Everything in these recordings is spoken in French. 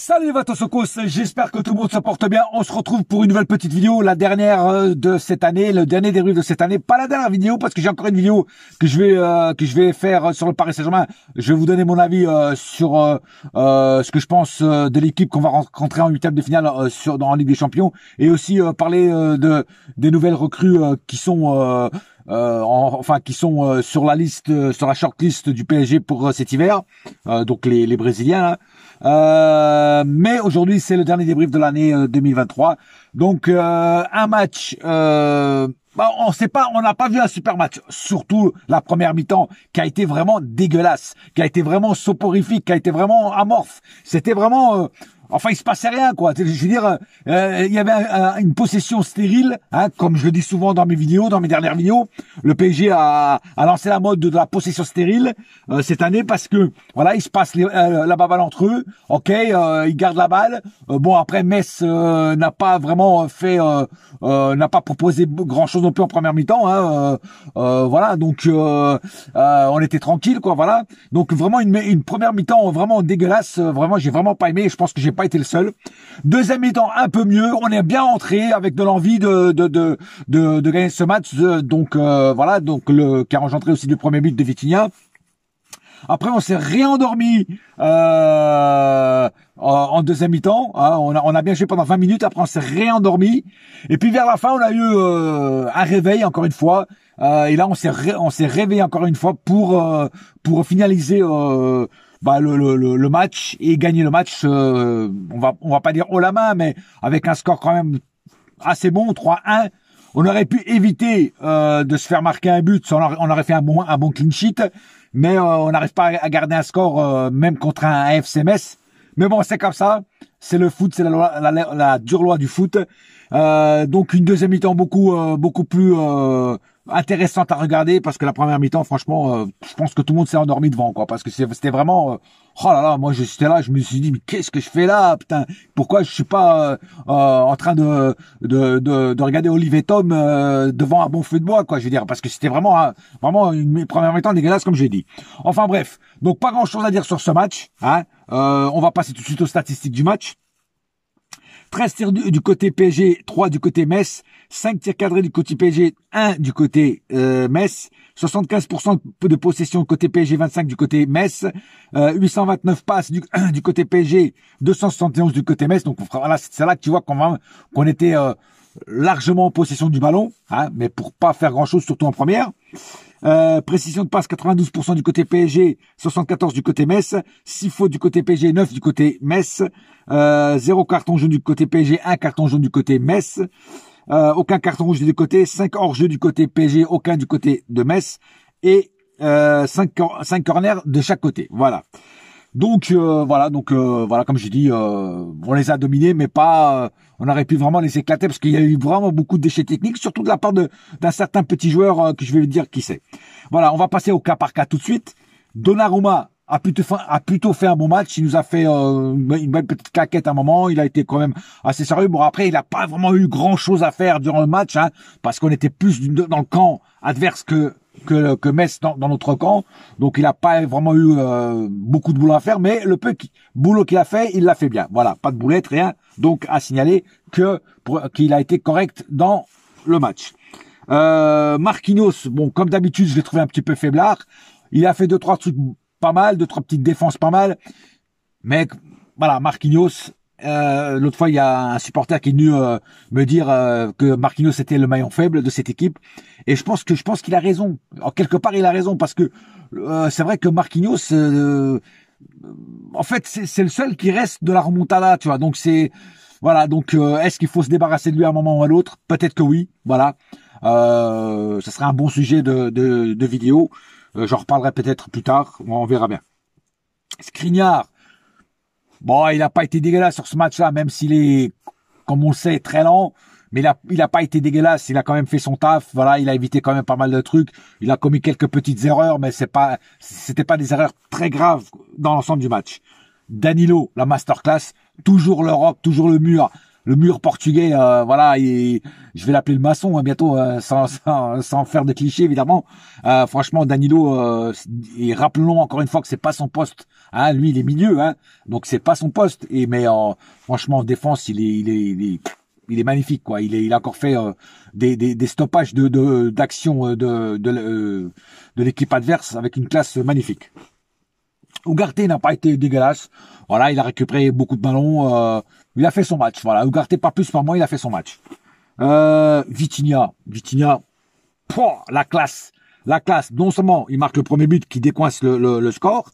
Salut les Vatosokos, j'espère que tout le monde se porte bien. On se retrouve pour une nouvelle petite vidéo, la dernière de cette année, le dernier débrief de cette année. Pas la dernière vidéo parce que j'ai encore une vidéo que je vais faire sur le Paris Saint-Germain. Je vais vous donner mon avis sur ce que je pense de l'équipe qu'on va rencontrer en huitième de finale en Ligue des Champions, et aussi parler des nouvelles recrues qui sont sur la liste, sur la shortlist du PSG pour cet hiver, donc les Brésiliens. Mais aujourd'hui c'est le dernier débrief de l'année 2023. Donc un match. On n'a pas vu un super match, surtout la première mi-temps qui a été vraiment dégueulasse, qui a été vraiment soporifique, qui a été vraiment amorphe. C'était vraiment il se passait rien, quoi. Je veux dire, il y avait une possession stérile, hein, comme je le dis souvent dans mes vidéos, dans mes dernières vidéos. Le PSG a lancé la mode de la possession stérile cette année parce que voilà, ils se passent la balle entre eux. Ok, ils gardent la balle. Bon, après Metz n'a pas vraiment n'a pas proposé grand chose non plus en première mi-temps. Hein, voilà, donc on était tranquille, quoi. Voilà, donc vraiment une première mi-temps vraiment dégueulasse. Vraiment, j'ai vraiment pas aimé. Je pense que j'ai pas été le seul. Deuxième mi-temps un peu mieux, on est bien entré avec de l'envie de gagner ce match. Donc voilà, donc qui a engendré aussi le premier but de Vitinha. Après, on s'est réendormi en deuxième mi-temps. Hein, on a bien joué pendant 20 minutes. Après, on s'est réendormi. Et puis vers la fin, on a eu un réveil encore une fois. Et là, on s'est réveillé encore une fois pour finaliser le match et gagner le match. On va pas dire haut la main, mais avec un score quand même assez bon, 3-1. On aurait pu éviter de se faire marquer un but. On aurait fait un bon clean sheet, mais on n'arrive pas à garder un score même contre un FC Metz. Mais bon, c'est comme ça. C'est le foot, c'est la dure loi du foot. Donc une deuxième mi-temps beaucoup plus intéressante à regarder, parce que la première mi-temps, franchement, je pense que tout le monde s'est endormi devant, quoi, parce que c'était vraiment oh là là, moi j'étais là, je me suis dit mais qu'est-ce que je fais là, putain, pourquoi je suis pas en train de regarder Olivier Tom devant un bon feu de bois, quoi, je veux dire, parce que c'était vraiment une première mi-temps dégueulasse, comme j'ai dit. Enfin bref, donc pas grand chose à dire sur ce match, hein. On va passer tout de suite aux statistiques du match. 13 tirs du côté PSG, 3 du côté Metz, 5 tirs cadrés du côté PSG, 1 du côté Metz, 75% de possession du côté PSG, 25 du côté Metz, 829 passes du côté PSG, 271 du côté Metz. Donc voilà, c'est là que tu vois qu'on était largement en possession du ballon, hein, mais pour pas faire grand-chose, surtout en première. Précision de passe 92% du côté PSG, 74 du côté Metz, 6 fautes du côté PSG, 9 du côté Metz, 0 carton jaune du côté PSG, 1 carton jaune du côté Metz, aucun carton rouge des deux côtés, 5 hors-jeu du côté PSG, aucun du côté de Metz, et 5 corners de chaque côté. Voilà. Donc voilà, comme je dis, on les a dominés, mais pas. On aurait pu vraiment les éclater, parce qu'il y a eu vraiment beaucoup de déchets techniques, surtout de la part d'un certain petit joueur que je vais vous dire qui c'est. Voilà, on va passer au cas par cas tout de suite. Donnarumma a plutôt fait un bon match. Il nous a fait une belle petite claquette à un moment. Il a été quand même assez sérieux. Bon, après, il n'a pas vraiment eu grand chose à faire durant le match, hein, parce qu'on était plus dans le camp adverse que Metz dans notre camp. Donc, il n'a pas vraiment eu beaucoup de boulot à faire, mais le peu boulot qu'il a fait, il l'a fait bien. Voilà, pas de boulette, rien. Donc, à signaler qu'il a été correct dans le match. Marquinhos, bon, comme d'habitude, je l'ai trouvé un petit peu faiblard. Il a fait 2-3 trucs pas mal, 2-3 petites défenses pas mal. Mais voilà, Marquinhos, l'autre fois, il y a un supporter qui est venu me dire que Marquinhos était le maillon faible de cette équipe. Et je pense qu'il a raison. En quelque part, il a raison, parce que c'est vrai que Marquinhos, en fait, c'est le seul qui reste de la remontada, tu vois. Donc voilà. Donc est-ce qu'il faut se débarrasser de lui à un moment ou à l'autre? Peut-être que oui. Voilà. Ce serait un bon sujet de vidéo. J'en reparlerai peut-être plus tard. On verra bien. Skriniar. Bon, il n'a pas été dégueulasse sur ce match-là, même s'il est, comme on le sait, très lent. Mais il a pas été dégueulasse. Il a quand même fait son taf. Voilà, il a évité quand même pas mal de trucs. Il a commis quelques petites erreurs, mais c'était pas des erreurs très graves dans l'ensemble du match. Danilo, la masterclass. Toujours l'Europe, toujours le mur. le mur portugais, voilà, je vais l'appeler le maçon, hein, bientôt, sans faire de clichés évidemment. Franchement, Danilo, et rappelons encore une fois que c'est pas son poste. Hein, lui, il est milieu, hein, donc c'est pas son poste. Mais franchement, en défense, il est magnifique, quoi. Il a encore fait des stoppages d'action de l'équipe adverse avec une classe magnifique. Ugarte n'a pas été dégueulasse. Voilà, il a récupéré beaucoup de ballons. Il a fait son match. Voilà, Ugarte pas plus, pas moins, il a fait son match. Vitinha, la classe. Non seulement il marque le premier but qui décoince le score,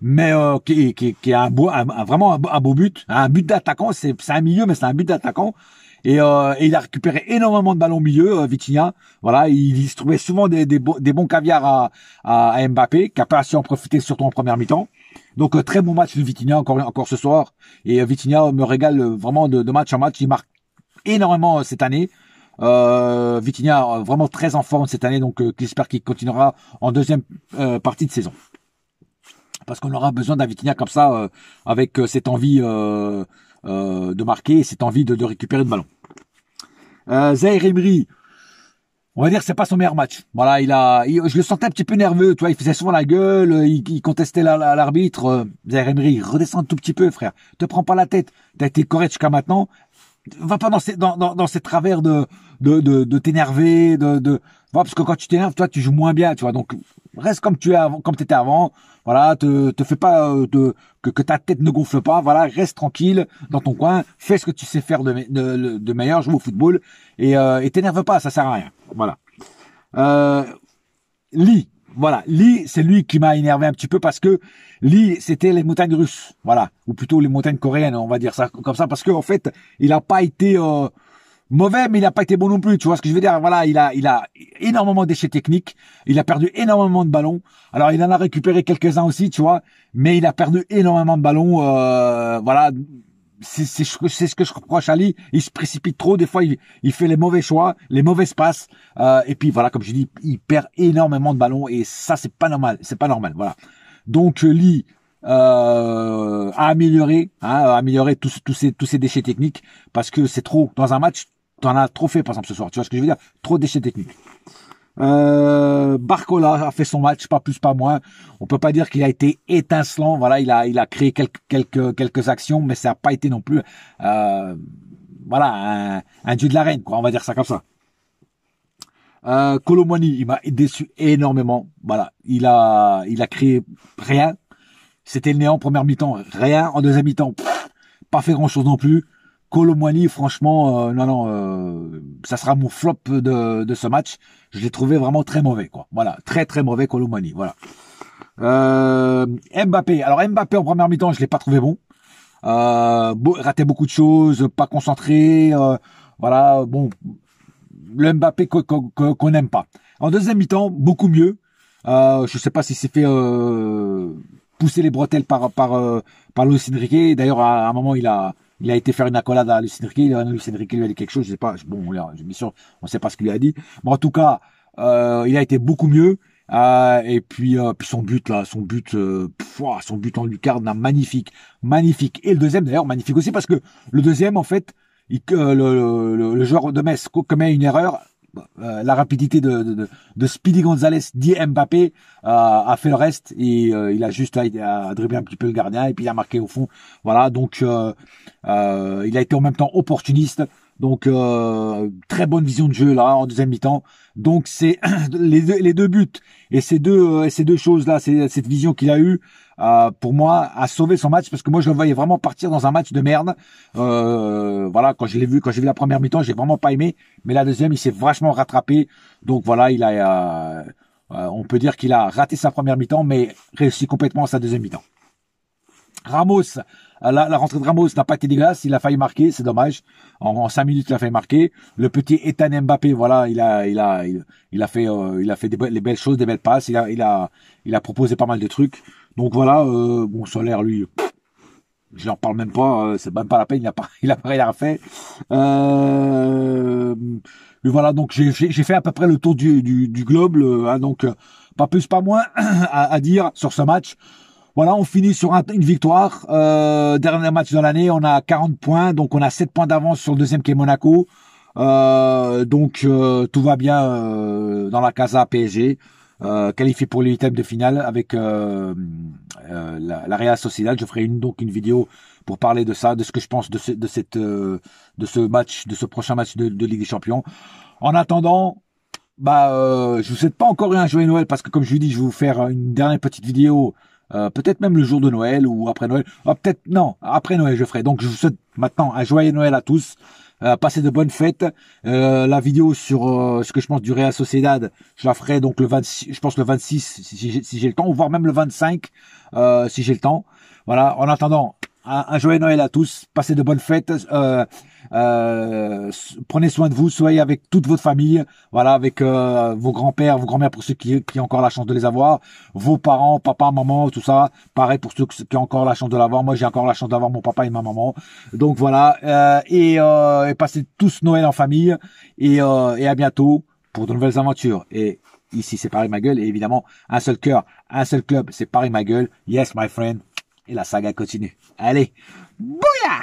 mais qui est vraiment un beau but, un but d'attaquant. C'est un milieu, mais c'est un but d'attaquant. Et il a récupéré énormément de ballons au milieu, Vitinha. Voilà, il se trouvait souvent des bons caviars à Mbappé, qui a pas su en profiter surtout en première mi-temps. Donc très bon match de Vitinha encore ce soir. Et Vitinha me régale vraiment de match en match. Il marque énormément cette année. Vitinha vraiment très en forme cette année, donc j'espère qu'il continuera en deuxième partie de saison. Parce qu'on aura besoin d'un Vitinha comme ça, avec cette envie de marquer et cette envie de récupérer le ballon. Zaïre Emery, on va dire que c'est pas son meilleur match. Voilà, je le sentais un petit peu nerveux, tu vois, il faisait souvent la gueule, il contestait l'arbitre. Zaïre Emery, redescends un tout petit peu, frère. Te prends pas la tête. T'as été correct jusqu'à maintenant. Va pas dans ces travers de t'énerver, voilà, parce que quand tu t'énerves, toi, tu joues moins bien, tu vois. Donc, reste comme tu es avant, comme t'étais avant. Voilà, te fais pas que ta tête ne gonfle pas. Voilà, reste tranquille dans ton coin. Fais ce que tu sais faire de meilleur, joue au football et t'énerve pas, ça sert à rien. Voilà. Lee. Voilà, Lee, c'est lui qui m'a énervé un petit peu parce que Lee, c'était les montagnes russes, voilà, ou plutôt les montagnes coréennes, on va dire ça comme ça, parce que en fait, il a pas été mauvais, mais il a pas été bon non plus, tu vois ce que je veux dire. Voilà, il a énormément d'échecs techniques, il a perdu énormément de ballons. Alors il en a récupéré quelques-uns aussi, tu vois, mais il a perdu énormément de ballons. Voilà, c'est ce que je reproche à Lee. Il se précipite trop, des fois il fait les mauvais choix, les mauvaises passes, et puis voilà, comme je dis, il perd énormément de ballons et ça c'est pas normal, voilà. Donc Lee à améliorer, tous ces déchets techniques, parce que c'est trop dans un match. T'en as trop fait par exemple ce soir, tu vois ce que je veux dire, trop de déchets techniques. Barcola a fait son match, pas plus pas moins. On peut pas dire qu'il a été étincelant. Voilà, il a créé quelques actions, mais ça n'a pas été non plus voilà un dieu de l'arène, quoi. On va dire ça comme ça. Kolo Muani, il m'a déçu énormément. Voilà, il a créé rien. C'était le néant en première mi-temps, rien. En deuxième mi-temps, pas fait grand chose non plus. Kolo Muani, franchement, ça sera mon flop de ce match. Je l'ai trouvé vraiment très mauvais, quoi. Voilà, très très mauvais Kolo Muani, voilà. Mbappé. Alors Mbappé en première mi-temps, je l'ai pas trouvé bon. Raté beaucoup de choses, pas concentré. Voilà, bon, le Mbappé qu'on n'aime pas. En deuxième mi-temps, beaucoup mieux. Je sais pas si c'est fait pousser les bretelles par Luis Enrique. D'ailleurs, à un moment, il a été faire une accolade à Luis Enrique. Luis Enrique lui a dit quelque chose, je sais pas. Bon, bien sûr, on sait pas ce qu'il lui a dit. Mais en tout cas, il a été beaucoup mieux. Et puis son but en lucarne, magnifique. Et le deuxième d'ailleurs, magnifique aussi parce que le deuxième, en fait, le joueur de Metz commet une erreur. La rapidité de Speedy Gonzalez dit Mbappé a fait le reste et il a juste à dribbler un petit peu le gardien et puis il a marqué au fond. Voilà, donc il a été en même temps opportuniste. Donc très bonne vision de jeu là en deuxième mi-temps. Donc c'est les deux buts et ces deux choses là, cette vision qu'il a eue pour moi a sauvé son match parce que moi je le voyais vraiment partir dans un match de merde. Voilà, quand j'ai vu la première mi-temps, j'ai vraiment pas aimé, mais la deuxième il s'est vachement rattrapé. Donc voilà, on peut dire qu'il a raté sa première mi-temps mais réussi complètement sa deuxième mi-temps. Ramos, la rentrée de Ramos n'a pas été dégueulasse, il a failli marquer, c'est dommage. En 5 minutes, il a failli marquer. Le petit Ethan Mbappé, voilà, il a fait des belles choses, des belles passes, il a proposé pas mal de trucs. Donc voilà, bon, Solaire, lui, je n'en parle même pas, c'est même pas la peine, il a rien fait. Mais voilà, donc j'ai fait à peu près le tour du globe, donc pas plus pas moins à dire sur ce match. Voilà, on finit sur une victoire. Dernier match de l'année, on a 40 points, donc on a 7 points d'avance sur le deuxième qui est Monaco. Tout va bien dans la Casa PSG. Qualifié pour les huitièmes de finale avec la Real Sociedad. Je ferai donc une vidéo pour parler de ça, de ce que je pense de ce match, de ce prochain match de Ligue des Champions. En attendant, je vous souhaite pas encore un joyeux Noël parce que comme je vous dis, je vais vous faire une dernière petite vidéo, peut-être même le jour de Noël ou après Noël. Ah, peut-être non, après Noël je ferai. Donc je vous souhaite maintenant un joyeux Noël à tous. Passez de bonnes fêtes. La vidéo sur ce que je pense du Real Sociedad, je la ferai donc le 26, je pense le 26 si j'ai le temps, ou voire même le 25 si j'ai le temps. Voilà. En attendant, un joyeux Noël à tous. Passez de bonnes fêtes. Prenez soin de vous. Soyez avec toute votre famille. Voilà, avec vos grands-pères, vos grands-mères pour ceux qui ont encore la chance de les avoir. Vos parents, papa, maman, tout ça. Pareil pour ceux qui ont encore la chance de l'avoir. Moi, j'ai encore la chance d'avoir mon papa et ma maman. Donc voilà. Et passez tous Noël en famille. Et à bientôt pour de nouvelles aventures. Et ici, c'est Paris ma gueule. Et évidemment, un seul cœur, un seul club, c'est Paris ma gueule. Yes, my friend. Et la saga continue. Allez, bouya!